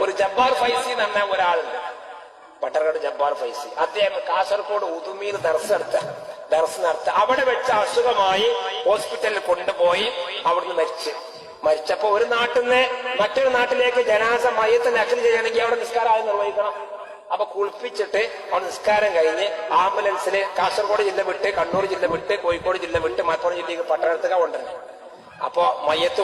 ഒരു ജബ്ബാർ ഫൈസി എന്ന് പറഞ്ഞ ഒരാളുണ്ട്, പട്ടർക്കാട് ജബ്ബാർ ഫൈസി. അദ്ദേഹം കാസർഗോഡ് ഉദുമിയിൽ ദർസ് നടത്ത അവിടെ വെച്ച അസുഖമായി ഹോസ്പിറ്റലിൽ കൊണ്ടുപോയി അവിടുന്ന് മരിച്ചപ്പോ ഒരു നാട്ടിൽ നിന്ന് മറ്റൊരു നാട്ടിലേക്ക് ജനാസ മയ്യത്ത് നഖൽ ചെയ്യണമെങ്കിൽ അവിടെ നിസ്കാരം നിർവഹിക്കണം. അപ്പൊ കുളിപ്പിച്ചിട്ട് അവിടെ നിസ്കാരം കഴിഞ്ഞ് ആംബുലൻസില് കാസർഗോഡ് ജില്ല വിട്ട്, കണ്ണൂർ ജില്ല വിട്ട്, കോഴിക്കോട് ജില്ല വിട്ട്, മലപ്പുറം ജില്ലക്ക് പട്ടണത്തേക്ക് കൊണ്ടുവരണം. അപ്പൊ മയ്യത്ത്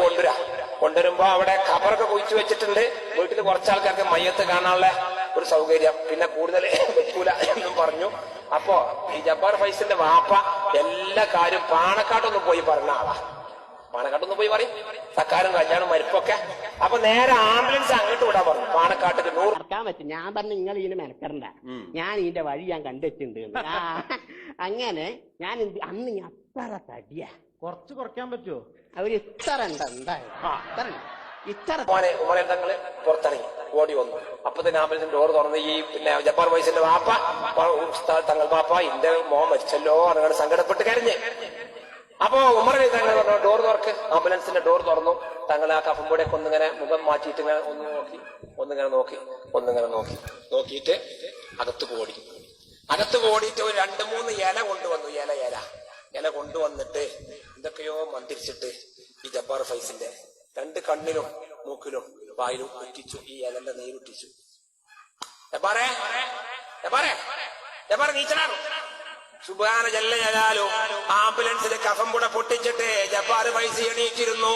കൊണ്ടുവരുമ്പോ അവിടെ ഖബറൊക്കെ കുഴിച്ചു വെച്ചിട്ടുണ്ട്. വീട്ടിൽ കുറച്ചാൾക്കാർക്ക് മയ്യത്ത് കാണാനുള്ള ഒരു സൗകര്യം, പിന്നെ കൂടുതൽ വെക്കൂല എന്നും പറഞ്ഞു. അപ്പോ ഈ ജബ്ബാർ ഫൈസിന്റെ വാപ്പ എല്ലാ കാര്യം പാണക്കാട്ടൊന്ന് പോയി പറഞ്ഞ ആളാ. പാണക്കാട്ടൊന്ന് പോയി പറയും സക്കാരും കല്യാണം മരിപ്പൊക്കെ. അപ്പൊ നേരെ ആംബുലൻസ് അങ്ങോട്ട് വിടാൻ പറഞ്ഞു. പാണക്കാട്ടിൽ പറ്റും. ഞാൻ പറഞ്ഞു നിങ്ങൾ ഇതിന് മെനക്കറണ്ട, ഞാൻ ഇതിന്റെ വഴി ഞാൻ കണ്ടെത്തിണ്ട്. അങ്ങനെ ഞാൻ അന്ന് ഞാൻ അത്ര തടിയാ. കുറച്ച് കുറയ്ക്കാൻ പറ്റുമോ? അവര് ഇത്ര ഇത്ര മോനെ ഉമരന്തങ്ങള് പുറത്തിറങ്ങി ഓടി വന്നു. അപ്പൊ തന്നെ ആംബുലൻസിന്റെ ഡോർ തുറന്ന് ഈ പിന്നെ ജബ്ബാർ ഫൈസിന്റെ വാപ്പ തങ്ങൾ വാപ്പ ഇന്റെ മോൻ മരിച്ചല്ലോ അങ്ങനെ സങ്കടപ്പെട്ട് കരഞ്ഞ്. അപ്പൊ ഉമർ തങ്ങൾ പറഞ്ഞു ഡോർ തുറക്ക്. ആംബുലൻസിന്റെ ഡോർ തുറന്നു. തങ്ങൾ ആ കഫംപൊടിയൊക്കെ ഒന്നിങ്ങനെ മുഖം മാറ്റിയിട്ട് ഇങ്ങനെ ഒന്നിങ്ങനെ നോക്കിയിട്ട് അകത്ത് പോടിയിട്ട് ഒരു 2-3 ഇല കൊണ്ടുവന്നു. ഇല കൊണ്ടുവന്നിട്ട് എന്തൊക്കെയോ മന്ത്രിച്ചിട്ട് ഈ ജബ്ബാർ ഫൈസിന്റെ 2 കണ്ണിലും മൂക്കിലും വായിലും ഉറ്റിച്ചു. ഈ ഇലന്റെ നീരുറ്റിച്ചു. ജബ്ബാറേ നീച്ചനാണോ? സുബ്ഹാന ജല്ല ജലാലു ആംബുലൻസിലെ കഫംപുട പൊട്ടിച്ചിട്ട് ജബ്ബാർ ഫൈസി എണീറ്റിരുന്നു.